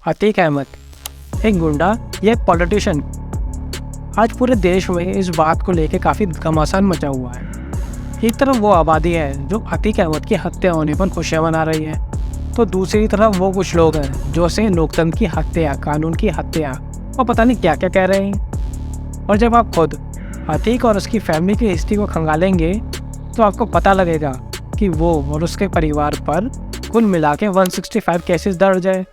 अतीक अहमद, एक गुंडा या एक पॉलिटिशियन। आज पूरे देश में इस बात को लेकर काफ़ी घमासान मचा हुआ है। एक तरफ वो आबादी है जो अतीक अहमद की हत्या होने पर खुशियाँ मना रही है, तो दूसरी तरफ वो कुछ लोग हैं जो उसे लोकतंत्र की हत्या, कानून की हत्या और पता नहीं क्या क्या कह रहे हैं। और जब आप खुद अतीक और उसकी फैमिली की हिस्ट्री को खंगालेंगे तो आपको पता लगेगा कि वो और उसके परिवार पर कुल मिला के 165 केसेस दर्ज है,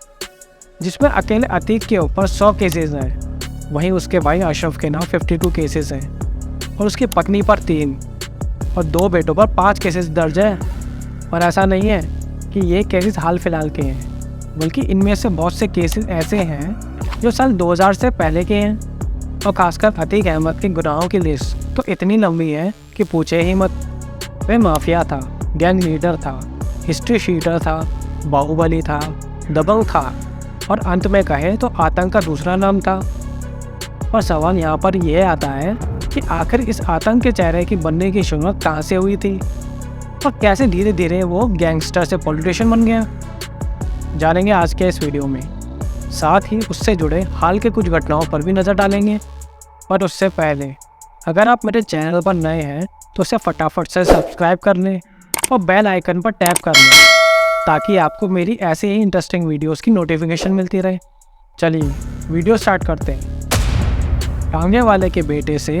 जिसमें अकेले अतीक के ऊपर 100 केसेस हैं। वहीं उसके भाई अशरफ के नाम 52 केसेस हैं और उसकी पत्नी पर 3 और 2 बेटों पर 5 केसेस दर्ज है। और ऐसा नहीं है कि ये केसेस हाल फिलहाल के हैं, बल्कि इनमें से बहुत से केसेस ऐसे हैं जो साल 2000 से पहले के हैं। और खासकर अतीक अहमद के गुनाहों की लिस्ट तो इतनी लंबी है कि पूछे ही मत। वह माफिया था, गैंग लीडर था, हिस्ट्री शीटर था, बाहुबली था, दबंग था और अंत में कहे तो आतंक का दूसरा नाम था। और सवाल यहाँ पर यह आता है कि आखिर इस आतंक के चेहरे की बनने की शुरुआत कहाँ से हुई थी और कैसे धीरे धीरे वो गैंगस्टर से पॉलिटिशियन बन गया, जानेंगे आज के इस वीडियो में। साथ ही उससे जुड़े हाल के कुछ घटनाओं पर भी नज़र डालेंगे। पर उससे पहले अगर आप मेरे चैनल पर नए हैं तो उसे फटाफट से सब्सक्राइब कर लें और बेल आइकन पर टैप कर लें, ताकि आपको मेरी ऐसे ही इंटरेस्टिंग वीडियोस की नोटिफिकेशन मिलती रहे। चलिए वीडियो स्टार्ट करते हैं। टांगे वाले के बेटे से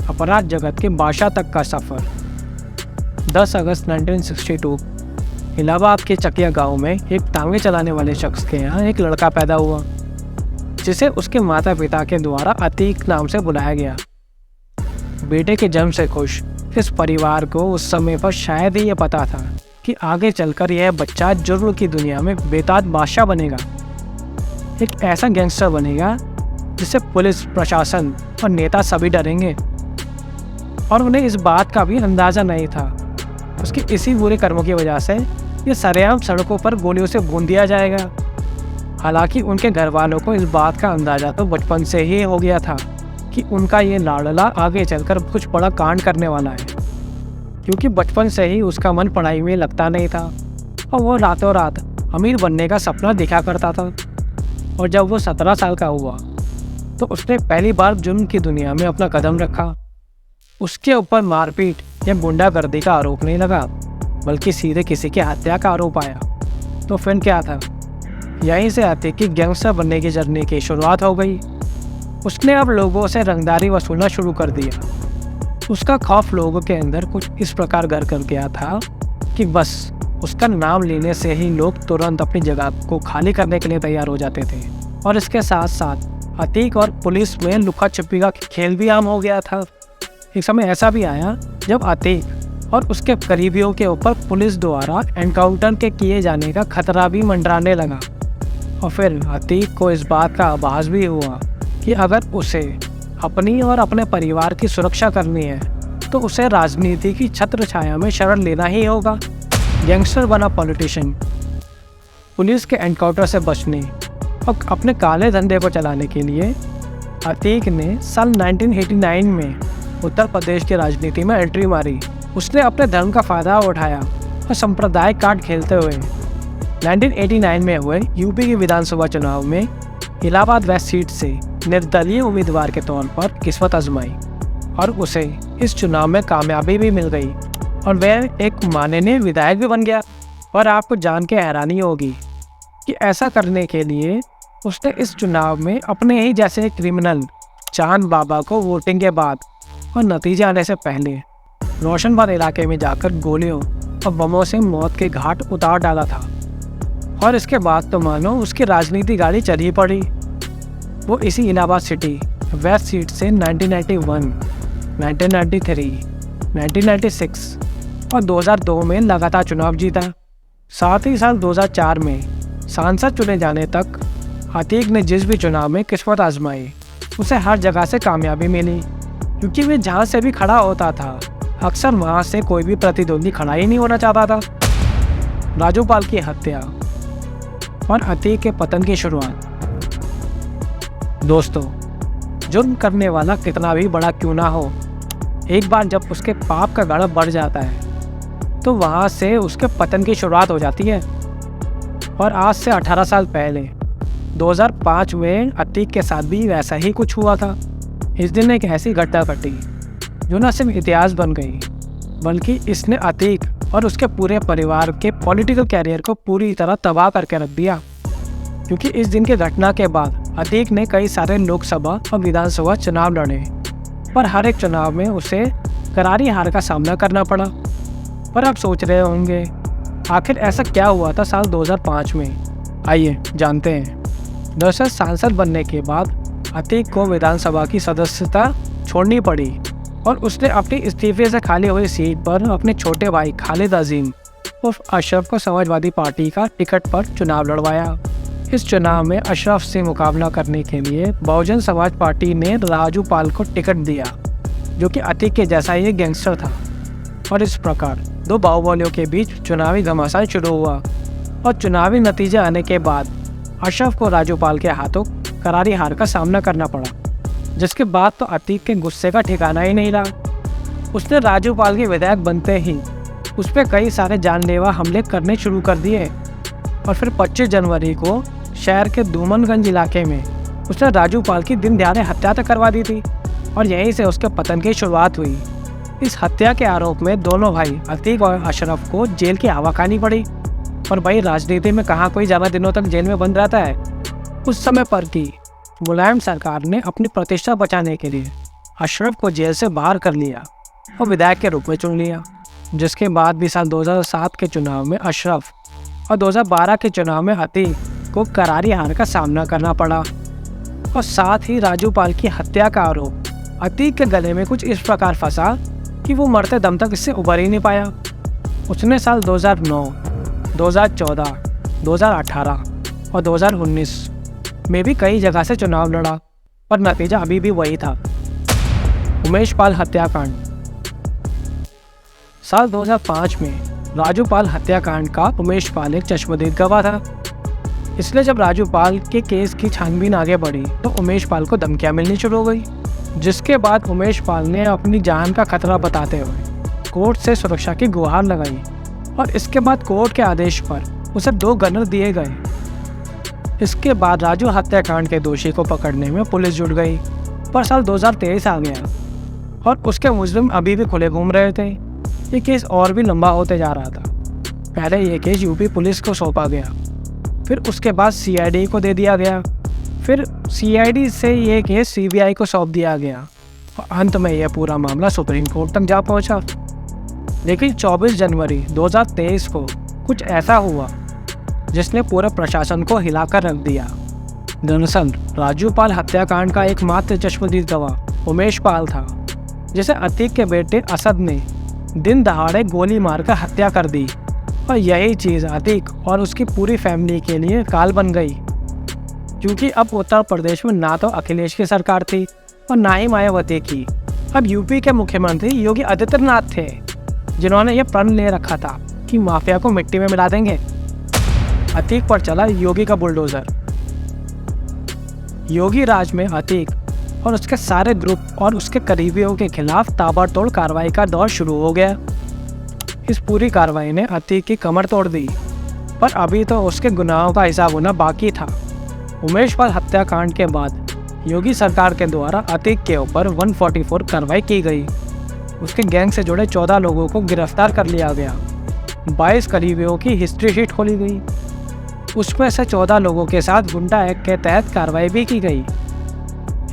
अपराध जगत के बादशाह तक का सफ़र। 10 अगस्त 1962 इलाहाबाद के चकिया गांव में एक टांगे चलाने वाले शख्स के यहाँ एक लड़का पैदा हुआ, जिसे उसके माता पिता के द्वारा अतीक नाम से बुलाया गया। बेटे के जन्म से खुश इस परिवार को उस समय पर शायद ही ये पता था कि आगे चलकर यह बच्चा जुर्म की दुनिया में बेताज बादशाह बनेगा, एक ऐसा गैंगस्टर बनेगा जिससे पुलिस, प्रशासन और नेता सभी डरेंगे। और उन्हें इस बात का भी अंदाज़ा नहीं था उसके इसी बुरे कर्मों की वजह से ये सरेआम सड़कों पर गोलियों से भून दिया जाएगा। हालांकि उनके घर वालों को इस बात का अंदाज़ा तो बचपन से ही हो गया था कि उनका ये लाडला आगे चलकर कुछ बड़ा कांड करने वाला है, क्योंकि बचपन से ही उसका मन पढ़ाई में लगता नहीं था और वो रातों रात अमीर बनने का सपना देखा करता था। और जब वो 17 साल का हुआ तो उसने पहली बार जुर्म की दुनिया में अपना कदम रखा। उसके ऊपर मारपीट या गुंडागर्दी का आरोप नहीं लगा, बल्कि सीधे किसी की हत्या का आरोप आया। तो फिर क्या था, यहीं से अतीक की गैंगस्टर बनने की जर्नी की शुरुआत हो गई। उसने अब लोगों से रंगदारी वसूलना शुरू कर दिया। उसका खौफ लोगों के अंदर कुछ इस प्रकार घर कर गया था कि बस उसका नाम लेने से ही लोग तुरंत अपनी जगह को खाली करने के लिए तैयार हो जाते थे। और इसके साथ साथ अतीक और पुलिस में लुका छिपी का खेल भी आम हो गया था। एक समय ऐसा भी आया जब अतीक और उसके करीबियों के ऊपर पुलिस द्वारा एनकाउंटर के किए जाने का खतरा भी मंडराने लगा। और फिर अतीक को इस बात का आभास भी हुआ कि अगर उसे अपनी और अपने परिवार की सुरक्षा करनी है तो उसे राजनीति की छत्र छाया में शरण लेना ही होगा। गैंगस्टर बना पॉलिटिशियन। पुलिस के एनकाउंटर से बचने और अपने काले धंधे को चलाने के लिए अतीक ने साल 1989 में उत्तर प्रदेश की राजनीति में एंट्री मारी। उसने अपने धर्म का फायदा उठाया और सांप्रदायिक कार्ड खेलते हुए 1989 में हुए यूपी के विधानसभा चुनाव में इलाहाबाद वेस्ट सीट से निर्दलीय उम्मीदवार के तौर पर किस्मत आजमाई और उसे इस चुनाव में कामयाबी भी मिल गई और वह एक माननीय विधायक भी बन गया। और आपको जान के हैरानी होगी कि ऐसा करने के लिए उसने इस चुनाव में अपने ही जैसे क्रिमिनल चांद बाबा को वोटिंग के बाद और नतीजे आने से पहले रोशनबाद इलाके में जाकर गोलियों और बमों से मौत के घाट उतार डाला था। और इसके बाद तो मानो उसकी राजनीति गाड़ी चल ही पड़ी। वो इसी इलाहाबाद सिटी वेस्ट सीट से 1991, 1993, 1996 और 2002 में लगातार चुनाव जीता। साथ ही साल 2004 में सांसद चुने जाने तक अतीक ने जिस भी चुनाव में किस्मत आजमाई उसे हर जगह से कामयाबी मिली, क्योंकि वे जहाँ से भी खड़ा होता था अक्सर वहाँ से कोई भी प्रतिद्वंदी खड़ा ही नहीं होना चाहता था। राजूपाल की हत्या और अतीक के पतन की शुरुआत। दोस्तों, जुर्म करने वाला कितना भी बड़ा क्यों ना हो, एक बार जब उसके पाप का गड़ा बढ़ जाता है तो वहाँ से उसके पतन की शुरुआत हो जाती है। और आज से 18 साल पहले 2005 में अतीक के साथ भी वैसा ही कुछ हुआ था। इस दिन एक ऐसी घटना घटी जो न सिर्फ इतिहास बन गई, बल्कि इसने अतीक और उसके पूरे परिवार के पॉलिटिकल कैरियर को पूरी तरह तबाह करके रख दिया। क्योंकि इस दिन की घटना के बाद अतीक ने कई सारे लोकसभा और विधानसभा चुनाव लड़े, पर हर एक चुनाव में उसे करारी हार का सामना करना पड़ा। पर आप सोच रहे होंगे, आखिर ऐसा क्या हुआ था साल 2005 में? आइए जानते हैं। दरअसल सांसद बनने के बाद अतीक को विधानसभा की सदस्यता छोड़नी पड़ी और उसने अपने इस्तीफे से खाली हुई सीट पर अपने छोटे भाई खालिद अजीम उर्फ अशरफ को समाजवादी पार्टी का टिकट पर चुनाव लड़वाया। इस चुनाव में अशरफ से मुकाबला करने के लिए बहुजन समाज पार्टी ने राजू पाल को टिकट दिया, जो कि अतीक के जैसा ही गैंगस्टर था। और इस प्रकार दो बाहुबलियों के बीच चुनावी घमासान शुरू हुआ और चुनावी नतीजे आने के बाद अशरफ को राजू पाल के हाथों करारी हार का सामना करना पड़ा, जिसके बाद तो अतीक के गुस्से का ठिकाना ही नहीं रहा। उसने राजू पाल के विधायक बनते ही उस पर कई सारे जानलेवा हमले करने शुरू कर दिए और फिर 25 जनवरी को शहर के धूमनगंज इलाके में उसने राजू पाल की दिन दहाड़े हत्या तक करवा दी थी और यहीं से उसके पतन की शुरुआत हुई। इस हत्या के आरोप में दोनों भाई अतीक और अशरफ को जेल की हवा खानी पड़ी। और भाई, राजनीति में कहाँ कोई ज़्यादा दिनों तक जेल में बंद रहता है। उस समय पर की मुलायम सरकार ने अपनी प्रतिष्ठा बचाने के लिए अशरफ को जेल से बाहर कर लिया और विधायक के रूप में चुन लिया, जिसके बाद भी साल 2007 के चुनाव में अशरफ और 2012 के चुनाव में अतीक को करारी हार का सामना करना पड़ा। और साथ ही राजू पाल की हत्या का आरोप अतीक के गले में कुछ इस प्रकार फंसा कि वो मरते दम तक इससे उबर ही नहीं पाया। उसने साल 2009, 2014, 2018 और 2019 में भी कई जगह से चुनाव लड़ा, पर नतीजा अभी भी वही था। उमेश पाल हत्याकांड। साल 2005 में राजू पाल हत्याकांड का उमेश पाल एक चश्मदीद गवाह था। इसलिए जब राजू पाल के केस की छानबीन आगे बढ़ी तो उमेश पाल को धमकियां मिलनी शुरू हो गई, जिसके बाद उमेश पाल ने अपनी जान का खतरा बताते हुए कोर्ट से सुरक्षा की गुहार लगाई और इसके बाद कोर्ट के आदेश पर उसे 2 गनर दिए गए। इसके बाद राजू हत्याकांड के दोषी को पकड़ने में पुलिस जुट गई, पर साल 2023 आ गया और उसके मुजरिम अभी भी खुले घूम रहे थे। ये केस और भी लंबा होते जा रहा था। पहले ये केस यूपी पुलिस को सौंपा गया, फिर उसके बाद सीआईडी को दे दिया गया, फिर सीआईडी से ये केस सीबीआई को सौंप दिया गया और अंत में यह पूरा मामला सुप्रीम कोर्ट तक जा पहुंचा। लेकिन 24 जनवरी 2023 को कुछ ऐसा हुआ जिसने पूरे प्रशासन को हिलाकर रख दिया। दरअसल राजू पाल हत्याकांड का एकमात्र चश्मदीद गवाह उमेश पाल था, जिसे अतीक के बेटे असद ने दिन दहाड़े गोली मारकर हत्या कर दी। और यही चीज़ अतीक और उसकी पूरी फैमिली के लिए काल बन गई, क्योंकि अब उत्तर प्रदेश में ना तो अखिलेश की सरकार थी और ना ही मायावती की। अब यूपी के मुख्यमंत्री योगी आदित्यनाथ थे, जिन्होंने ये प्रण ले रखा था कि माफिया को मिट्टी में मिला देंगे। अतीक पर चला योगी का बुलडोजर। योगी राज में अतीक और उसके सारे ग्रुप और उसके करीबियों के खिलाफ ताबड़तोड़ कार्रवाई का दौर शुरू हो गया। इस पूरी कार्रवाई ने अतीक की कमर तोड़ दी, पर अभी तो उसके गुनाहों का हिसाब होना बाकी था। उमेश पाल हत्याकांड के बाद योगी सरकार के द्वारा अतीक के ऊपर 144 कार्रवाई की गई। उसके गैंग से जुड़े 14 लोगों को गिरफ्तार कर लिया गया। 22 करीबियों की हिस्ट्री शीट खोली गई। उसमें से 14 लोगों के साथ गुंडा एक्ट के तहत कार्रवाई भी की गई।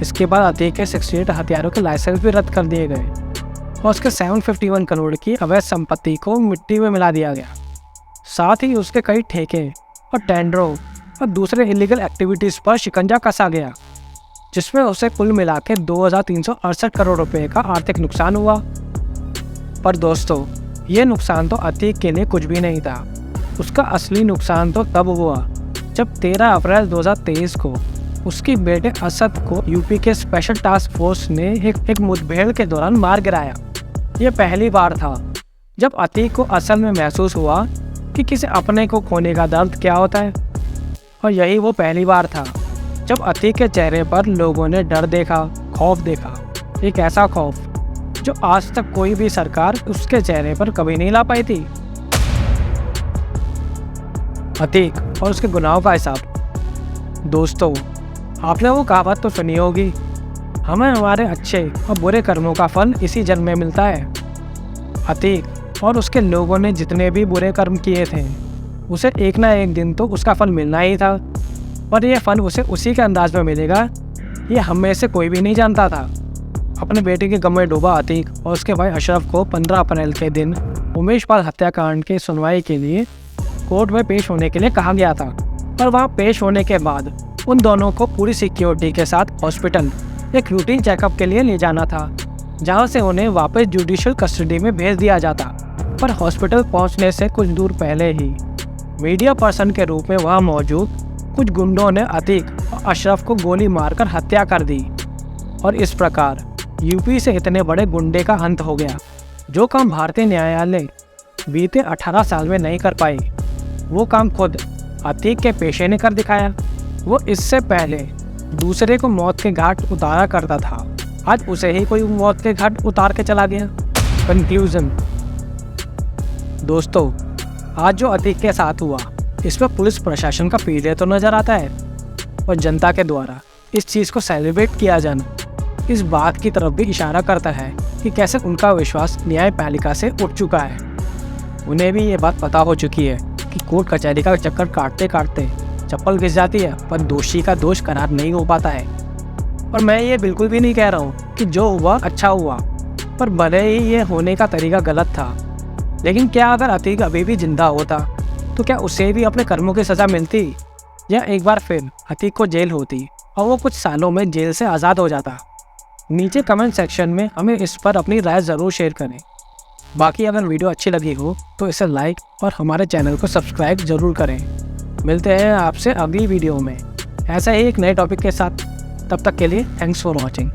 इसके बाद अतीक के 68 हथियारों के लाइसेंस भी रद्द कर दिए गए और उसके 751 करोड़ की अवैध संपत्ति को मिट्टी में मिला दिया गया। साथ ही उसके कई ठेके और टेंडरों और दूसरे इलीगल एक्टिविटीज़ पर शिकंजा कसा गया, जिसमें उसे कुल मिला के 2368 करोड़ रुपए का आर्थिक नुकसान हुआ। पर दोस्तों, ये नुकसान तो अतीक के लिए कुछ भी नहीं था। उसका असली नुकसान तो तब हुआ जब 13 अप्रैल 2023 को उसके बेटे असद को यूपी के स्पेशल टास्क फोर्स ने एक मुठभेड़ के दौरान मार गिराया। यह पहली बार था जब अतीक को असल में महसूस हुआ कि किसी अपने को खोने का दर्द क्या होता है। और यही वो पहली बार था जब अतीक के चेहरे पर लोगों ने डर देखा, खौफ देखा। एक ऐसा खौफ जो आज तक कोई भी सरकार उसके चेहरे पर कभी नहीं ला पाई थी। अतीक और उसके गुनाहों का हिसाब। दोस्तों, आपने वो कहावत तो सुनी होगी, हमें हमारे अच्छे और बुरे कर्मों का फल इसी जन्म में मिलता है। अतीक और उसके लोगों ने जितने भी बुरे कर्म किए थे, उसे एक ना एक दिन तो उसका फल मिलना ही था। पर यह फल उसे उसी के अंदाज में मिलेगा, ये हम में से कोई भी नहीं जानता था। अपने बेटे के गम में डूबा अतीक और उसके भाई अशरफ को 15 अप्रैल के दिन उमेश पाल हत्याकांड की सुनवाई के लिए कोर्ट में पेश होने के लिए कहा गया था। पर वहाँ पेश होने के बाद उन दोनों को पूरी सिक्योरिटी के साथ हॉस्पिटल एक रूटीन चेकअप के लिए ले जाना था, जहाँ से उन्हें वापस जुडिशियल कस्टडी में भेज दिया जाता। पर हॉस्पिटल पहुँचने से कुछ दूर पहले ही मीडिया पर्सन के रूप में वहाँ मौजूद कुछ गुंडों ने अतीक और अशरफ को गोली मारकर हत्या कर दी। और इस प्रकार यूपी से इतने बड़े गुंडे का अंत हो गया। जो काम भारतीय न्यायालय बीते 18 साल में नहीं कर पाई, वो काम खुद अतीक के पेशे ने कर दिखाया। वो इससे पहले दूसरे को मौत के घाट उतारा करता था, आज उसे ही कोई मौत के घाट उतार के चला गया। कंक्लूजन दोस्तों, आज जो अतीक के साथ हुआ, इसमें पुलिस प्रशासन का फेलियर तो नज़र आता है, और जनता के द्वारा इस चीज़ को सेलिब्रेट किया जाना इस बात की तरफ भी इशारा करता है कि कैसे उनका विश्वास न्यायपालिका से उठ चुका है। उन्हें भी ये बात पता हो चुकी है कि कोर्ट कचहरी का चक्कर काटते काटते चप्पल घिस जाती है, पर दोषी का दोष करार नहीं हो पाता है। और मैं ये बिल्कुल भी नहीं कह रहा हूँ कि जो हुआ अच्छा हुआ, पर भले ही ये होने का तरीका गलत था, लेकिन क्या अगर अतीक अभी भी जिंदा होता तो क्या उसे भी अपने कर्मों की सज़ा मिलती, या एक बार फिर अतीक को जेल होती और वो कुछ सालों में जेल से आज़ाद हो जाता? नीचे कमेंट सेक्शन में हमें इस पर अपनी राय ज़रूर शेयर करें। बाकी अगर वीडियो अच्छी लगी हो तो इसे लाइक और हमारे चैनल को सब्सक्राइब ज़रूर करें। मिलते हैं आपसे अगली वीडियो में ऐसा ही एक नए टॉपिक के साथ। तब तक के लिए थैंक्स फॉर वॉचिंग।